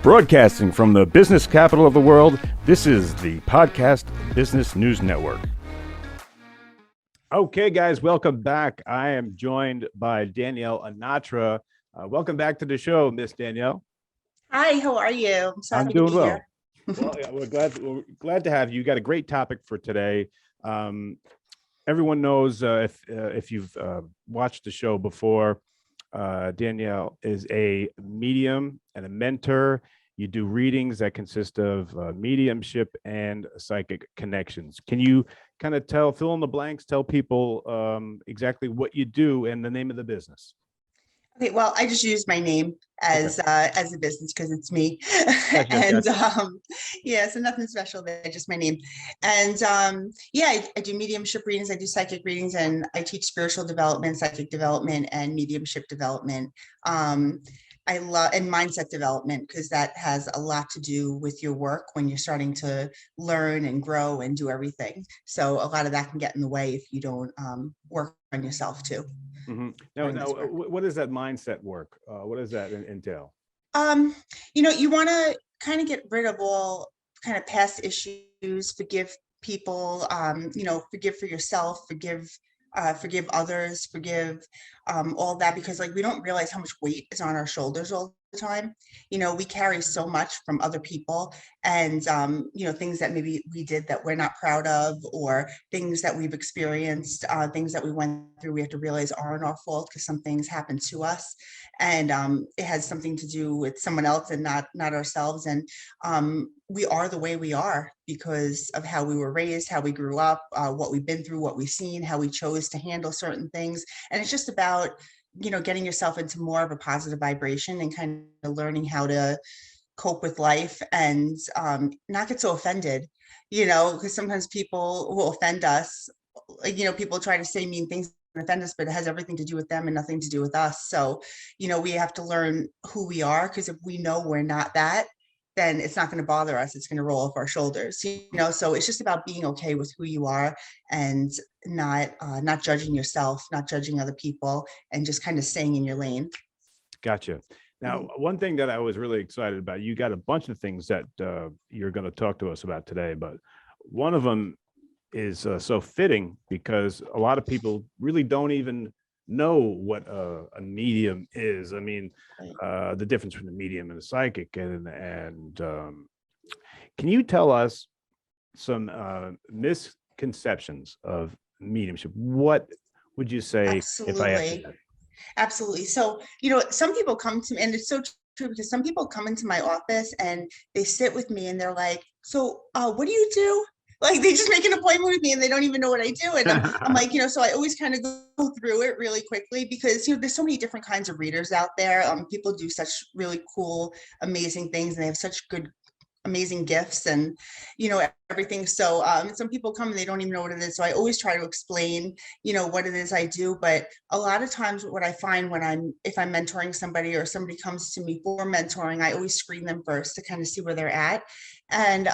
Broadcasting from the business capital of the world, this is the Podcast Business News Network. Okay, guys, welcome back. I am joined by Danielle Anatra. Welcome back to the show, Miss Danielle. Hi, how are you? I'm so I'm happy doing to be well. here. Well, yeah, we're glad to have you. You got a great topic for today. Everyone knows if you've watched the show before, Danielle is a medium and a mentor. You do readings that consist of mediumship and psychic connections. Can you kind of fill in the blanks, tell people exactly what you do and the name of the business? Okay, well, I just use my name as a business because it's me. Gotcha. Yeah, so nothing special there, just my name. And I do mediumship readings, I do psychic readings, and I teach spiritual development, psychic development, and mediumship development. I love and mindset development because that has a lot to do with your work when you're starting to learn and grow and do everything. So a lot of that can get in the way if you don't work on yourself too. Mm-hmm. Now, what is that mindset work? What does that entail? You want to kind of get rid of all kind of past issues, forgive people, forgive for yourself, forgive others, forgive all that, because like we don't realize how much weight is on our shoulders all the time. We carry so much from other people, and things that maybe we did that we're not proud of, or things that we've experienced, things that we went through, we have to realize aren't our fault because some things happened to us, and it has something to do with someone else and not ourselves. And we are the way we are because of how we were raised, how we grew up, what we've been through, what we've seen, how we chose to handle certain things. And it's just about getting yourself into more of a positive vibration and kind of learning how to cope with life and not get so offended, because sometimes people will offend us. People try to say mean things and offend us, but it has everything to do with them and nothing to do with us. So, we have to learn who we are, because if we know we're not that, then it's not going to bother us. It's going to roll off our shoulders, so it's just about being okay with who you are and not judging yourself, not judging other people, and just kind of staying in your lane. Gotcha. Now, one thing that I was really excited about, you got a bunch of things that you're going to talk to us about today, but one of them is so fitting because a lot of people really don't even know what a medium is. I mean, the difference between a medium and a psychic, and can you tell us some misconceptions of mediumship? What would you say? Absolutely. If I asked you that? Absolutely. So, some people come to me, and it's so true, because some people come into my office and they sit with me and they're like, so what do you do? Like, they just make an appointment with me and they don't even know what I do. And I'm like, so I always kind of go through it really quickly because, there's so many different kinds of readers out there. People do such really cool, amazing things, and they have such good, amazing gifts and everything. So some people come and they don't even know what it is, so I always try to explain what it is I do. But a lot of times what I find if I'm mentoring somebody or somebody comes to me for mentoring, I always screen them first to kind of see where they're at. And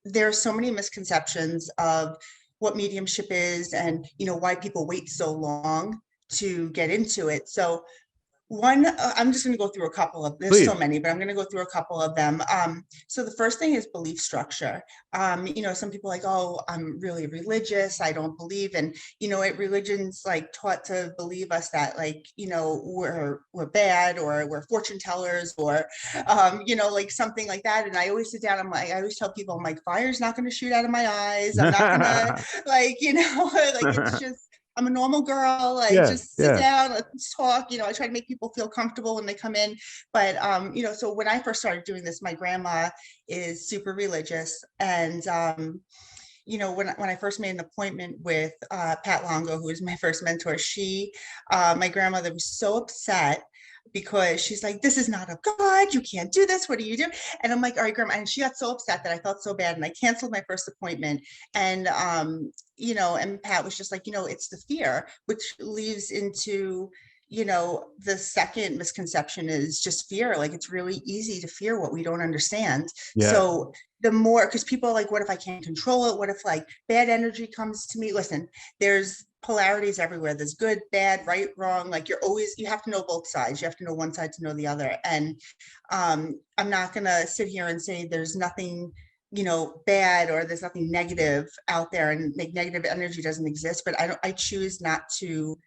there are so many misconceptions of what mediumship is and why people wait so long to get into it. So one, I'm just going to go through a couple of, there's so many, but I'm going to go through a couple of them. So the first thing is belief structure. Some people are like, oh, I'm really religious, I don't believe. And, religion's like taught to believe us that we're bad, or we're fortune tellers, or, like something like that. And I always sit down, I always tell people, I'm like, fire's not going to shoot out of my eyes. I'm not going to it's just, I'm a normal girl. Just sit down, let's talk. I try to make people feel comfortable when they come in. But, so when I first started doing this, my grandma is super religious. And, when I first made an appointment with Pat Longo, who was my first mentor, my grandmother was so upset because she's like, this is not of God, you can't do this, what do you do? And I'm like, all right, grandma. And she got so upset that I felt so bad and I canceled my first appointment. And and Pat was just like, it's the fear, which leads into the second misconception is just fear. Like, it's really easy to fear what we don't understand. So the more, because people are like, what if I can't control it? What if like bad energy comes to me? Listen, there's polarities everywhere. There's good, bad, right, wrong. Like you have to know both sides. You have to know one side to know the other. And I'm not gonna sit here and say there's nothing, bad or there's nothing negative out there and like negative energy doesn't exist. But I choose not to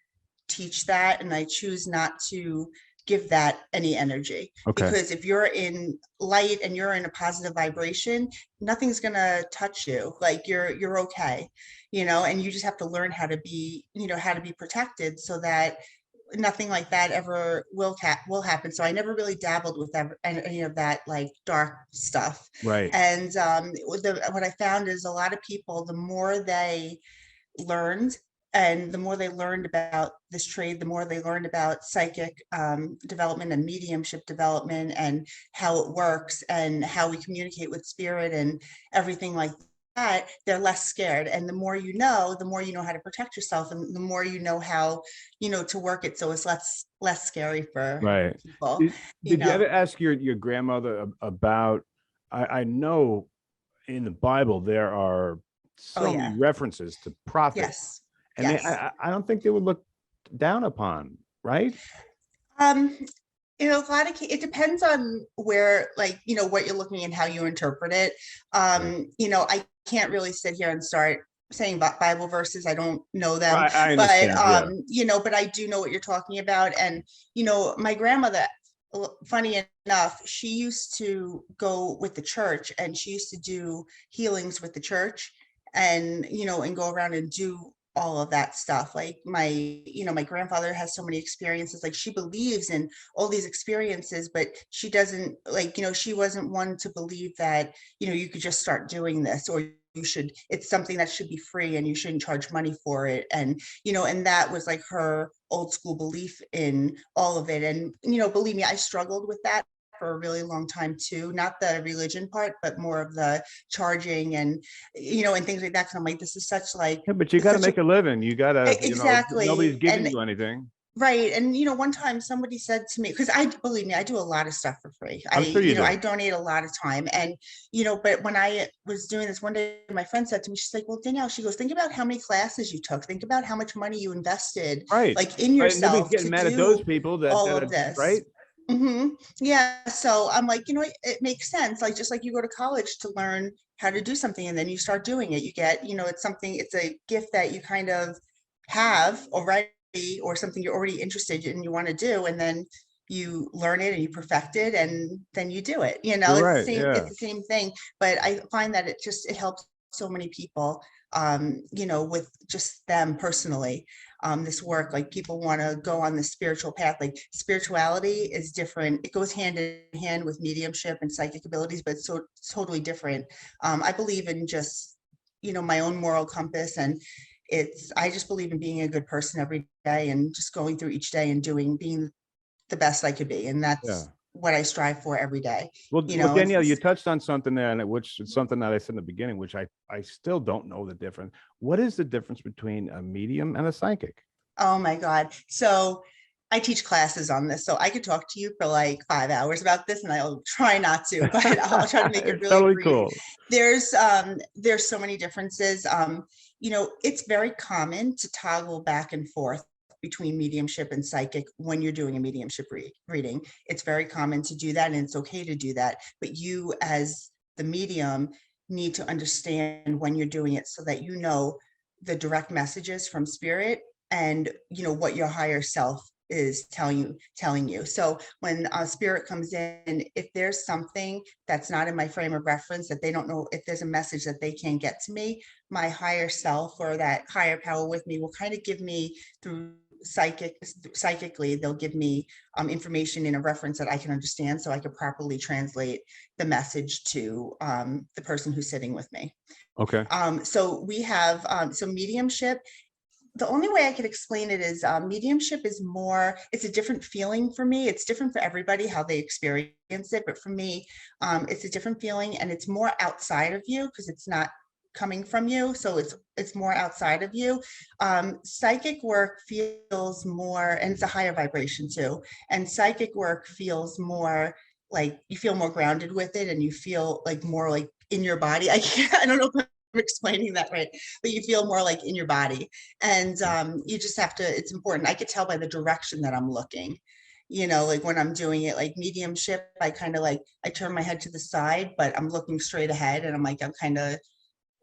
teach that, and I choose not to give that any energy, Okay. because if you're in light and you're in a positive vibration, nothing's going to touch you. Like you're okay, and you just have to learn how to be, how to be protected so that nothing like that ever will happen. So I never really dabbled with any of that like dark stuff. Right. And what I found is a lot of people, the more they learned and the more they learned about this trade, the more they learned about psychic development and mediumship development and how it works and how we communicate with spirit and everything like that, they're less scared. And the more you know how to protect yourself, and the more you know how, to work it so it's less scary for Right. people. Did you ever ask your grandmother about, I know in the Bible there are Oh so many yeah. references to prophets, Yes. and Yes. I don't think they would look down upon, right? Um, a lot of it depends on where, like, what you're looking and how you interpret it. Yeah. I can't really sit here and start saying Bible verses. I don't know them, I but understand. Yeah. but I do know what you're talking about. And my grandmother, funny enough, she used to go with the church, and she used to do healings with the church, and and go around and do all of that stuff. Like my grandfather has so many experiences. Like, she believes in all these experiences, but she doesn't, like, she wasn't one to believe that you could just start doing this, or it's something that should be free and you shouldn't charge money for it. And and that was like her old school belief in all of it. And believe me, I struggled with that for a really long time too. Not the religion part, but more of the charging and and things like that. Cause I'm like, this is such like Yeah, but you got to such a make a living. You got to, nobody's exactly. giving And you anything. right. And one time somebody said to me, because I believe me, I do a lot of stuff for free. I'm sure you I do. donate a lot of time. And but when I was doing this one day, my friend said to me, she's like, well, Danielle, she goes, think about how many classes you took, think about how much money you invested, Right. like, in Right. Nobody's yourself getting to mad at those do people that all are of this. right. Yeah. So I'm like, it makes sense. Like, just like you go to college to learn how to do something, and then you start doing it, you get, it's a gift that you kind of have already, or something you're already interested in, you want to do, and then you learn it and you perfect it, and then you do it. You're It's right. the same, Yeah. it's the same thing. But I find that it helps so many people, with just them personally. This work, like, people want to go on the spiritual path. Like, spirituality is different. It goes hand in hand with mediumship and psychic abilities, but it's so totally different. I believe in just, my own moral compass, and I just believe in being a good person every day, and just going through each day and being the best I could be. And Yeah. that's what I strive for every day. Well, Danielle, you It's, touched on something there, and which is something that I said in the beginning, which I still don't know the difference. What is the difference between a medium and a psychic? oh my God. So I teach classes on this, so I could talk to you for like 5 hours about this, and I'll try not to, but I'll try to make it It's really totally brief. cool. There's so many differences. It's very common to toggle back and forth between mediumship and psychic when you're doing a mediumship reading. It's very common to do that, and it's okay to do that. But you, as the medium, need to understand when you're doing it, so that the direct messages from spirit, and what your higher self is telling you. So when spirit comes in, if there's something that's not in my frame of reference, that they don't know, if there's a message that they can't get to me, my higher self, or that higher power with me, will kind of give me through psychically, they'll give me information in a reference that I can understand, so I can properly translate the message to the person who's sitting with me. Okay. So we have mediumship. The only way I could explain it is mediumship is more, it's a different feeling for me. It's different for everybody how they experience it. But for me, it's a different feeling, and it's more outside of you, because it's not coming from you. So it's more outside of you. Psychic work feels more, and it's a higher vibration too. And psychic work feels more like you feel more grounded with it, and you feel like more like in your body. I don't know if explaining that right, but you feel more like in your body. And you just have to, it's important. I could tell by the direction that I'm looking, like when I'm doing it, like mediumship, I kind of like, I turn my head to the side, but I'm looking straight ahead, and I'm kind of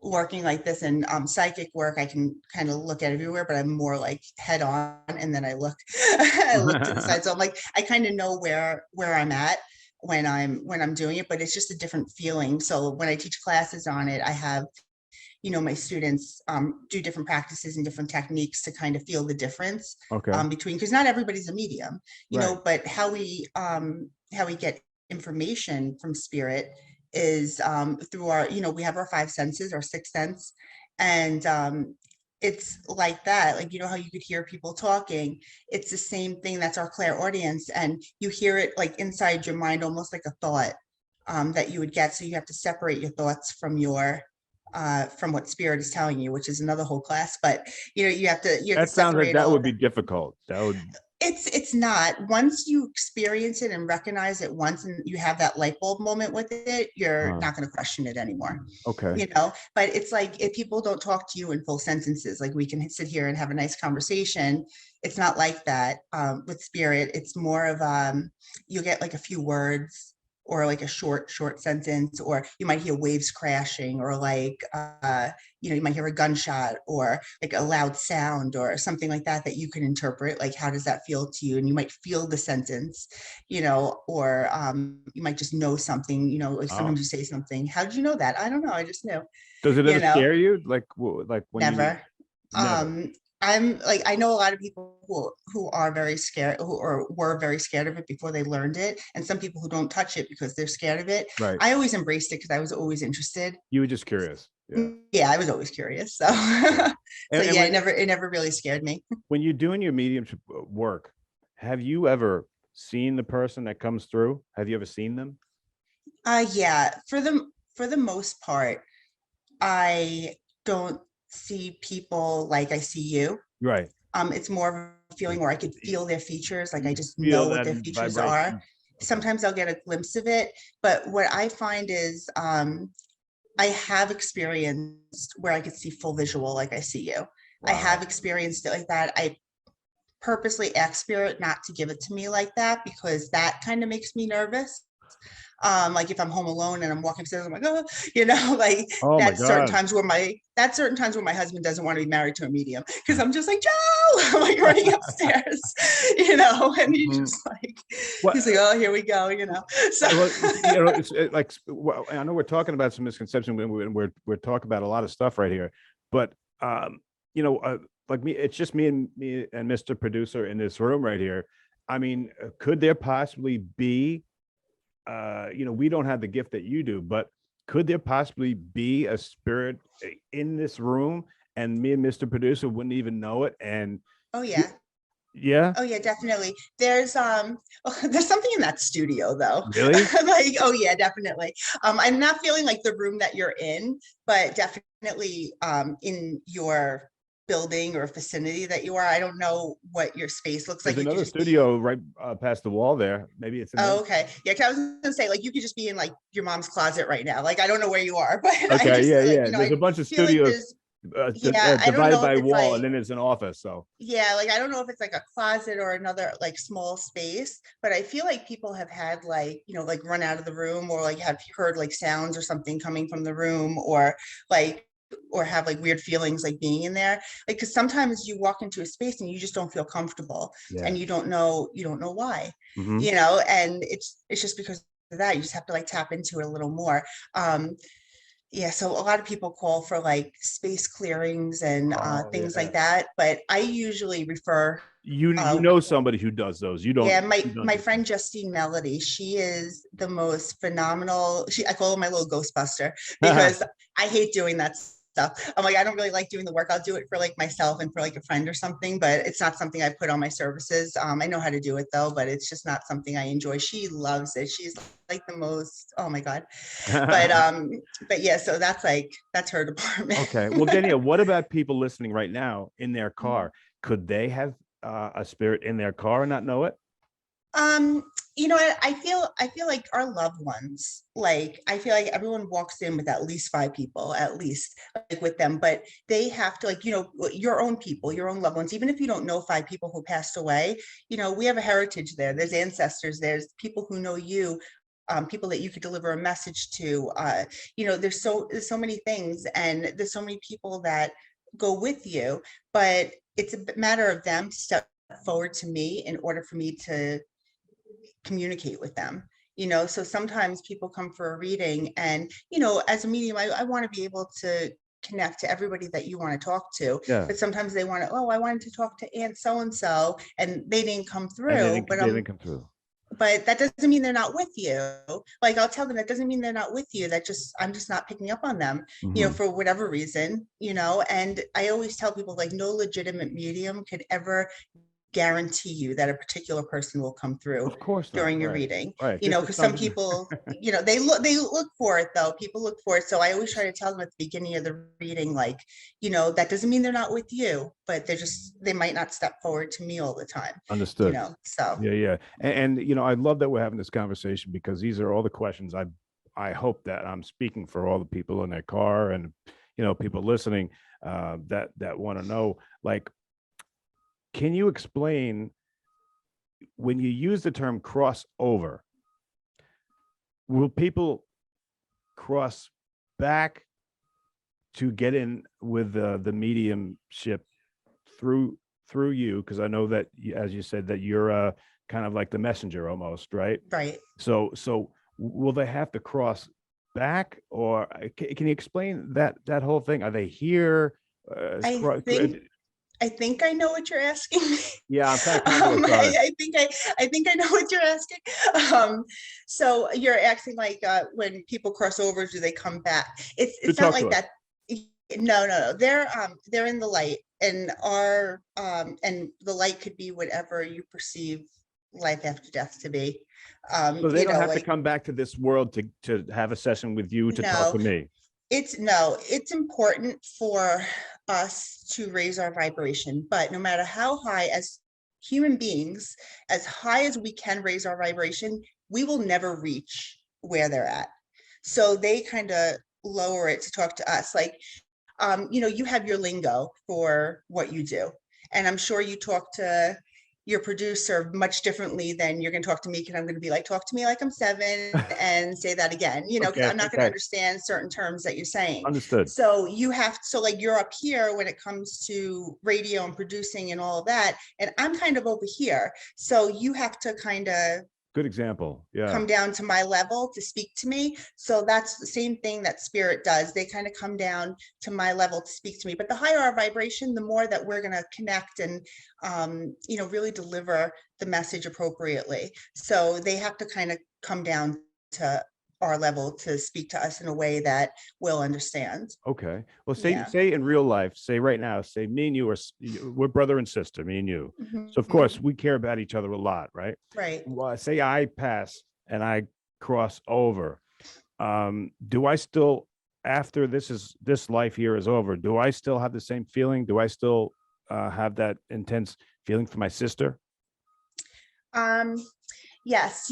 working like this. And psychic work, I can kind of look at everywhere, but I'm more like head on, and then I look I look to the side. So I'm like, I kind of know where I'm at when I'm doing it, but it's just a different feeling. So when I teach classes on it, I have my students do different practices and different techniques to kind of feel the difference Okay. between, because not everybody's a medium, Right. but how we get information from spirit is through our, we have our five senses, our sixth sense. And it's like that, like, how you could hear people talking. It's the same thing. That's our clairaudience. And you hear it like inside your mind, almost like a thought that you would get. So you have to separate your thoughts from what spirit is telling you, which is another whole class. But you have to That sounds like separate that all would of be that. difficult. That would. It's not. Once you experience it and recognize it once, and you have that light bulb moment with it, you're not going to question it anymore. Okay. But it's like, if people don't talk to you in full sentences, like we can sit here and have a nice conversation, it's not like that with spirit. It's more of you get like a few words, or like a short sentence, or you might hear waves crashing, or like you might hear a gunshot, or like a loud sound, or something like that you can interpret, like, how does that feel to you? And you might feel the sentence, or you might just know something, like Oh. sometimes you say something, how did you know that? I don't know, I just knew. Does it you ever know scare you? Like when you Never. never. I'm like, I know a lot of people who are very scared, or were very scared of it before they learned it, and some people who don't touch it because they're scared of it. Right. I always embraced it because I was always interested. You were just curious. Yeah. Yeah, I was always curious. So, Yeah. Yeah. so And yeah, it never really scared me. when you're doing your mediumship work, have you ever seen the person that comes through? Have you ever seen them? Yeah, for the most part, I don't see people like I see you. Right. It's more of a feeling where I could feel their features, like I You just feel know what that their features are. vibration. Okay. Sometimes I'll get a glimpse of it, but what I find is I have experienced where I could see full visual, like I see you. I have Wow. experienced it like that. I purposely ask spirit not to give it to me like that, because that kind of makes me nervous. Like if I'm home alone and I'm walking upstairs, I'm like, oh, like Oh my that's certain God. times where my husband doesn't want to be married to a medium, because I'm just like, Joe, I'm like running upstairs, and Mhm. he's What? like, oh, here we go, So Well, it's like, well, I know we're talking about some misconception when we're talking about a lot of stuff right here, but you know, like me, it's just me and Mr. Producer in this room right here. I mean, could there possibly be, we don't have the gift that you do, but could there possibly be a spirit in this room, and me and Mr. Producer wouldn't even know it? And oh y- yeah. yeah, Oh yeah, definitely. There's something in that studio though. really? Like, oh yeah, definitely. I'm not feeling like the room that you're in, but definitely in your building or vicinity that you are. I don't know what your space looks There's like. You could another just be. studio right past the wall there. Maybe it's in there. Oh, okay. Yeah, 'cause I was gonna say, like, you could just be in like your mom's closet right now. Like, I don't know where you are, but I Okay, just yeah, like, yeah. There's a I bunch of feel like studios there's. Yeah, I don't divided know if by a it's wall, and like. then there's an office. So Yeah, like I don't know if it's like a closet or another like small space, but I feel like people have had like, like run out of the room, or like have heard like sounds or something coming from the room, like or have like weird feelings like being in there. Like, because sometimes you walk into a space and you just don't feel comfortable, yeah. and you don't know why, Hmm. and it's just because of that. You just have to like tap into it a little more. Yeah, so a lot of people call for like space clearings and Oh things yeah. like that, but I usually refer. You Uh, know somebody who does those. You don't yeah, you don't my do friend Justine Melody, she is the most phenomenal. I call her my little Ghostbuster, that. because I hate doing that stuff. I'm like, I don't really like doing the work. I'll do it for like myself and for like a friend or something, but it's not something I put on my services. I know how to do it though, but it's just not something I enjoy. She loves it. She's like the most, oh my God. But yeah, so that's her department. Okay. Well, Danielle, what about people listening right now in their car? Could they have a spirit in their car and not know it? I feel like our loved ones, like I feel like everyone walks in with at least 5 people, at least like with them, but they have to like, your own people, your own loved ones, even if you don't know 5 people who passed away, we have a heritage there. There's ancestors, there's people who know you, people that you could deliver a message to. There's so many things, and there's so many people that go with you, but it's a matter of them to step forward to me in order for me to communicate with them. So sometimes people come for a reading, and as a medium, I want to be able to connect to everybody that you want to talk to, Yeah. but sometimes they want to, oh, I wanted to talk to Aunt so and so, and they didn't come And through, they didn't come through. but that doesn't mean they're not with you. Like, I'll tell them that doesn't mean they're not with you. I'm just not picking up on them, Mhm. for whatever reason, and I always tell people, like, no legitimate medium could ever guarantee you that a particular person will come through Of course not. during your Right. reading, Right. This is because some something- people, they look for it though. People look for it. So I always try to tell them at the beginning of the reading, like, that doesn't mean they're not with you, but they might not step forward to me all the time. Understood. So Yeah, yeah. And I love that we're having this conversation, because these are all the questions I hope that I'm speaking for all the people in their car, and people listening that want to know, like, can you explain, when you use the term crossover, will people cross back to get in with the mediumship through you? Because I know that, as you said, that you're kind of like the messenger almost, right? right. So will they have to cross back, or can you explain that whole thing? Are they here? I think I know what you're asking me. Yeah, I'm kind of I think I know what you're asking. So you're asking, like, when people cross over, do they come back? It's not like that. No. They're in the light, and and the light could be whatever you perceive life after death to be. So they don't have to come back to this world to have a session with you, to talk to me. It's important for us to raise our vibration, but no matter how high, as human beings, as high as we can raise our vibration, we will never reach where they're at. So they kind of lower it to talk to us. Like, you have your lingo for what you do, and I'm sure you talk to your producer much differently than you're going to talk to me, because I'm going to be like, talk to me like I'm 7 and say that again, because I'm not going to understand certain terms that you're saying. Understood. So like, you're up here when it comes to radio and producing and all of that, and I'm kind of over here. So you have to kind of Good example. Yeah. come down to my level to speak to me. So that's the same thing that spirit does. They kind of come down to my level to speak to me. But the higher our vibration, the more that we're going to connect and, really deliver the message appropriately. So they have to kind of come down to our level to speak to us in a way that we'll understand. Okay. Well, say in real life, say right now, say me and you we're brother and sister, me and you. Mm-hmm. So of course we care about each other a lot, right? Right. Well, say I pass and I cross over. Do I still, after this life here is over, do I still have the same feeling? Do I still have that intense feeling for my sister? Yes,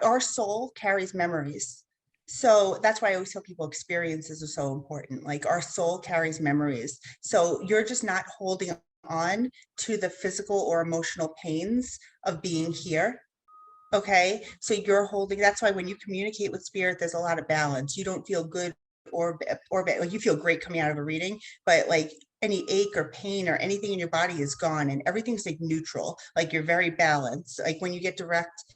our soul carries memories. So that's why I always tell people experiences are so important. Like, our soul carries memories. So you're just not holding on to the physical or emotional pains of being here. Okay. So that's why when you communicate with spirit, there's a lot of balance. You don't feel good or bad. Like, you feel great coming out of a reading, but like, any ache or pain or anything in your body is gone, and everything's like neutral. Like, you're very balanced. Like, when you get direct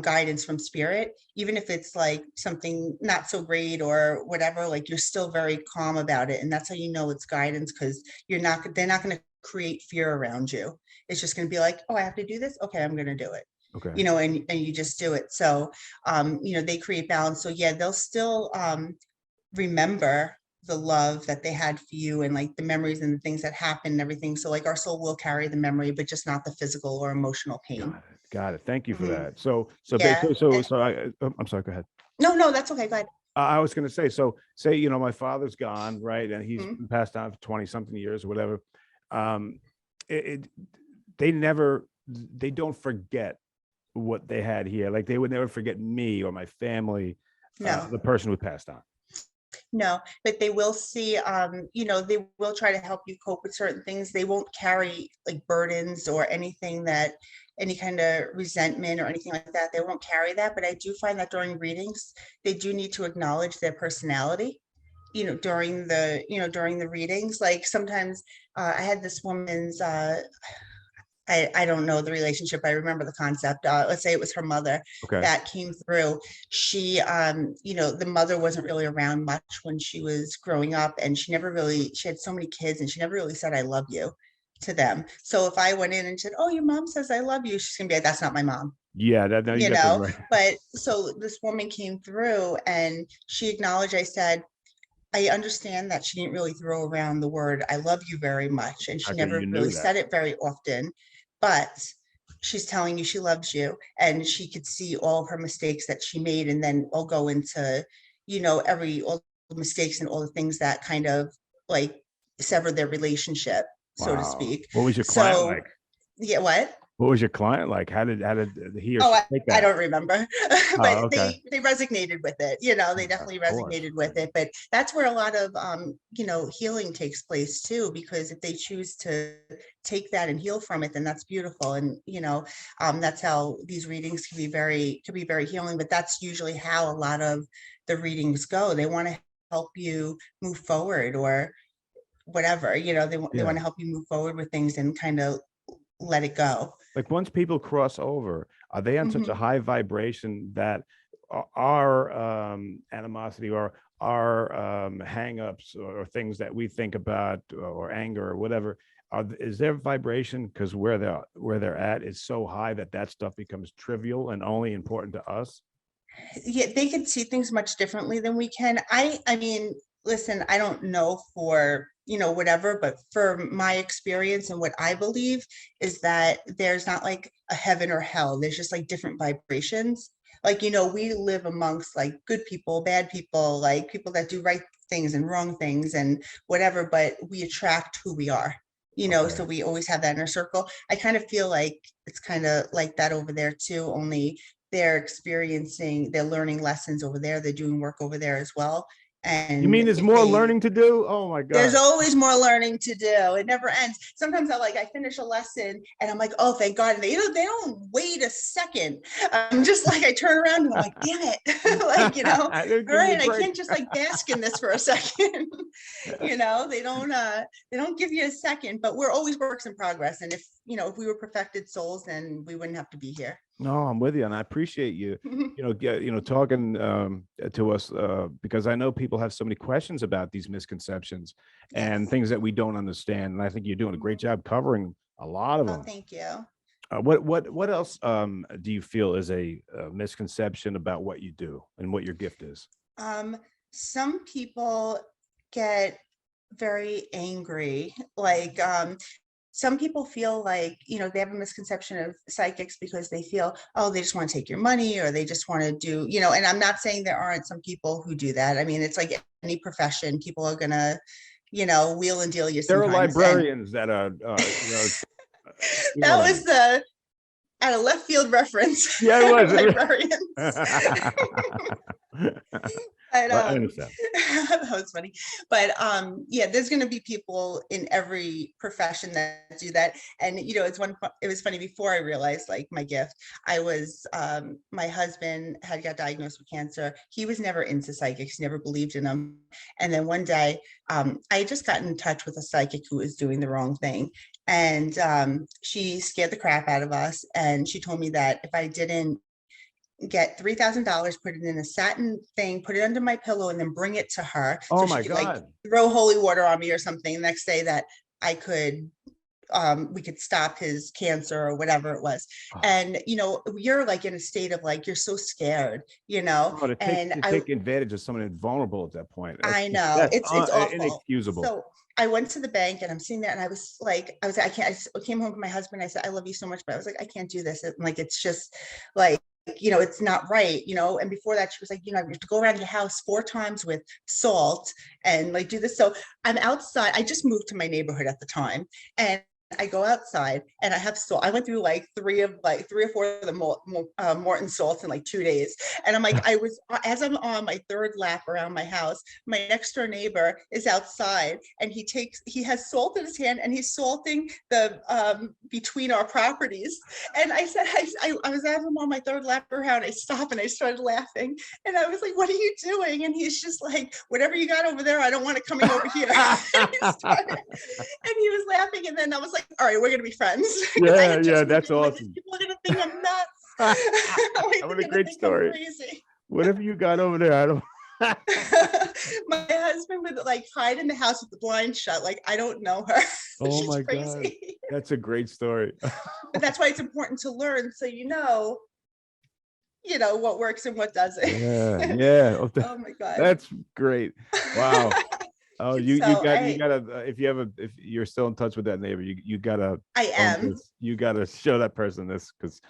guidance from spirit, even if it's like something not so great or whatever, like, you're still very calm about it. And that's how you know it's guidance, because they're not going to create fear around you. It's just going to be like, oh, I have to do this. Okay, I'm going to do it. Okay. And you just do it. So, they create balance. So yeah, they'll still remember the love that they had for you, and like the memories and the things that happened and everything. So like, our soul will carry the memory, but just not the physical or emotional pain. Got it. Thank you for Mhm. that. So Yeah. basically, I'm sorry, go ahead. No, that's okay. Go ahead. I was going to say, so say, my father's gone, right? And he's Mhm. passed on for 20 something years or whatever. they don't forget what they had here. Like they would never forget me or my family, No. the person who passed on. No, but they will see, they will try to help you cope with certain things. They won't carry like burdens or anything that any kind of resentment or anything like that. They won't carry that. But I do find that during readings, they do need to acknowledge their personality, during the readings. Like sometimes I had this woman's I don't know the relationship. I remember the concept. Let's say it was her mother Okay. that came through. She, the mother wasn't really around much when she was growing up, and she had so many kids, and she never really said, "I love you" to them. So if I went in and said, "Oh, your mom says I love you," she's gonna be like, "That's not my mom." Yeah, that no, you You got that know, right. but so this woman came through and she acknowledged, I said, I understand that she didn't really throw around the word "I love you" very much, and she Okay, never you knew really that. said it very often, but she's telling you she loves you, and she could see all her mistakes that she made, and then I'll go into, all the mistakes and all the things that kind of like severed their relationship, so to Wow. speak. What was your client So, like? yeah, what? What was your client like? How did he or Oh, she I, take I that? don't remember, Oh, but okay. they resonated with it. They Of definitely course. resonated with it. But that's where a lot of healing takes place too. Because if they choose to take that and heal from it, then that's beautiful. And that's how these readings can be very healing. But that's usually how a lot of the readings go. They want to help you move forward or whatever. They Yeah. want to help you move forward with things and kind of let it go. Like once people cross over, are they on such a Mhm. high vibration that our animosity or our hang-ups or things that we think about or anger or whatever, is their vibration, because where they're at is so high that that stuff becomes trivial and only important to us? Yeah, they can see things much differently than we can. I mean, listen, I don't know for, whatever, but for my experience and what I believe is that there's not like a heaven or hell. There's just like different vibrations. Like, we live amongst like good people, bad people, like people that do right things and wrong things and whatever, but we attract who we are. So Okay. we always have that inner circle. I kind of feel like it's kind of like that over there too, only they're learning lessons over there, they're doing work over there as well. You And mean there's if more they learning to do? Oh my there's God. always more learning to do. It never ends. Sometimes I finish a lesson and I'm like, oh, thank God. And they don't wait a second. I'm just like, I turn around and I'm like, damn it. Like, They'll all give you a right, I break. can't just like bask in this for a second. They don't give you a second, but we're always works in progress. And if we were perfected souls, then we wouldn't have to be here. No, I'm with you, and I appreciate you, talking to us because I know people have so many questions about these misconceptions and Yes. things that we don't understand, and I think you're doing a great job covering a lot of Oh, them. thank you. What else do you feel is a misconception about what you do and what your gift is? Um, some people get very angry. Like, some people feel like, they have a misconception of psychics because they feel, oh, they just want to take your money or they just want to do, and I'm not saying there aren't some people who do that. I mean, it's like any profession, people are gonna, wheel and deal you There are sometimes. And librarians that are, you know that what I was mean. the at a left field reference. Yeah, it was. Librarians. But But I understand. that was funny. But yeah, there's gonna be people in every profession that do that. And it was funny before I realized like my gift. My husband had got diagnosed with cancer. He was never into psychics, never believed in them. And then one day, I just got in touch with a psychic who was doing the wrong thing. And she scared the crap out of us. And she told me that if I didn't get $3,000, put it in a satin thing, put it under my pillow, and then bring it to her Oh so she my could like God. throw holy water on me or something the next day that I could we could stop his cancer or whatever it was. Oh, And you're like in a state of like you're so scared, oh, to take and to I take advantage of someone vulnerable at that point. I know That's it's awful. inexcusable. So I went to the bank and I'm sitting there and I was like, I can't. I came home to my husband. I said, I love you so much, but I was like, I can't do this. Like, it's just like, it's not right, And before that, she was like, you have to go around your house 4 times with salt and like do this. So I'm outside. I just moved to my neighborhood at the time. And I go outside and I have salt. I went through like three or four of the Morton salts in like 2 days. And I'm like, as I'm on my third lap around my house, my next door neighbor is outside and he has salt in his hand and he's salting the between our properties. And I said, I was as I'm on my third lap around, I stopped and I started laughing. And I was like, what are you doing? And he's just like, whatever you got over there, I don't want it coming over here. And he was laughing. And then I was like, all right, we're gonna be friends. Yeah, that's awesome. Like, people are gonna think I'm nuts. What a great story. Whatever you got over there, I don't. My husband would like hide in the house with the blind shut, like I don't know her. Oh She's my crazy. God, that's a great story. But that's why it's important to learn, so you know what works and what doesn't. Yeah. Oh my God, that's great. Wow. Oh, you gotta if you're still in touch with that neighbor, you gotta. You gotta show that person this, because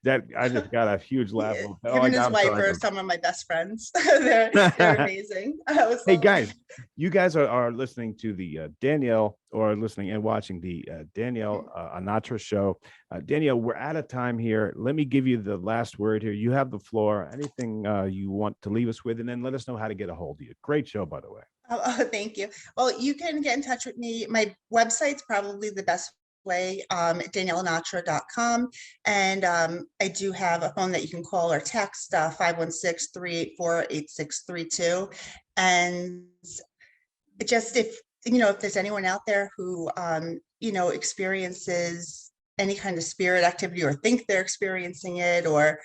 I just got a huge laugh. Him and his wife are some of my best friends. they're amazing. Hey guys, you guys are listening to the Danielle, or listening and watching the Danielle Anatra show. Danielle, we're out of time here. Let me give you the last word here. You have the floor. Anything you want to leave us with, and then let us know how to get a hold of you. Great show, by the way. Oh, thank you. Well, you can get in touch with me. My website's probably the best way, danielleanatra.com. And I do have a phone that you can call or text, 516-384-8632. And just if there's anyone out there who, experiences any kind of spirit activity, or think they're experiencing it, or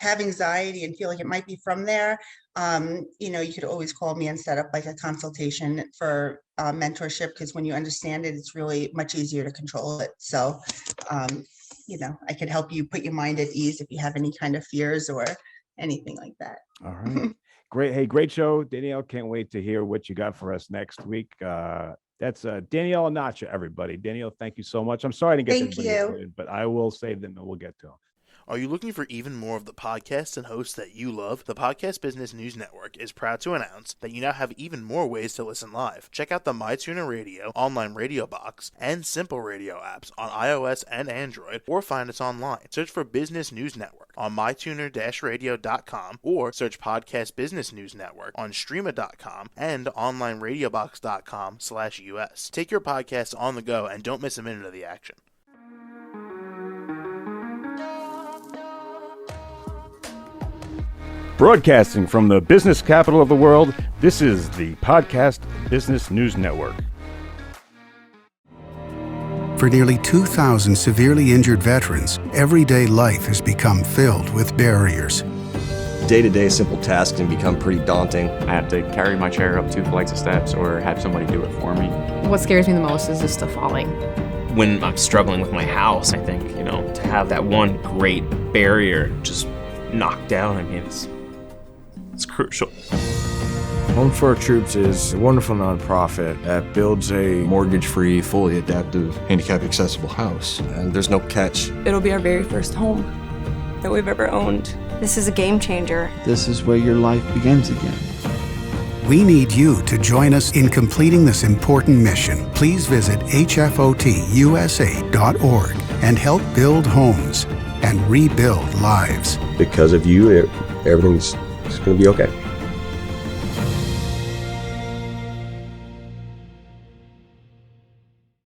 have anxiety and feel like it might be from there, you could always call me and set up like a consultation for mentorship, because when you understand it, it's really much easier to control it. So, I could help you put your mind at ease if you have any kind of fears or anything like that. All right. Great. Hey, great show, Danielle. Can't wait to hear what you got for us next week. That's Danielle Anatra, everybody. Danielle, thank you so much. I'm sorry I didn't get to everybody, but I will save them and we'll get to them. Are you looking for even more of the podcasts and hosts that you love? The Podcast Business News Network is proud to announce that you now have even more ways to listen live. Check out the MyTuner Radio, online radio box, and Simple Radio apps on iOS and Android, or find us online. Search for Business News Network on mytuner-radio.com, or search Podcast Business News Network on streama.com and onlineradiobox.com/US. Take your podcast on the go and don't miss a minute of the action. Broadcasting from the business capital of the world, this is the Podcast Business News Network. For nearly 2,000 severely injured veterans, everyday life has become filled with barriers. Day-to-day simple tasks can become pretty daunting. I have to carry my chair up 2 flights of steps or have somebody do it for me. What scares me the most is just the falling. When I'm struggling with my house, I think, to have that one great barrier just knocked down, it's crucial. Home for Our Troops is a wonderful nonprofit that builds a mortgage-free, fully adaptive, handicap-accessible house. And there's no catch. It'll be our very first home that we've ever owned. This is a game changer. This is where your life begins again. We need you to join us in completing this important mission. Please visit hfotusa.org and help build homes and rebuild lives. Because of you, everything's going to be okay.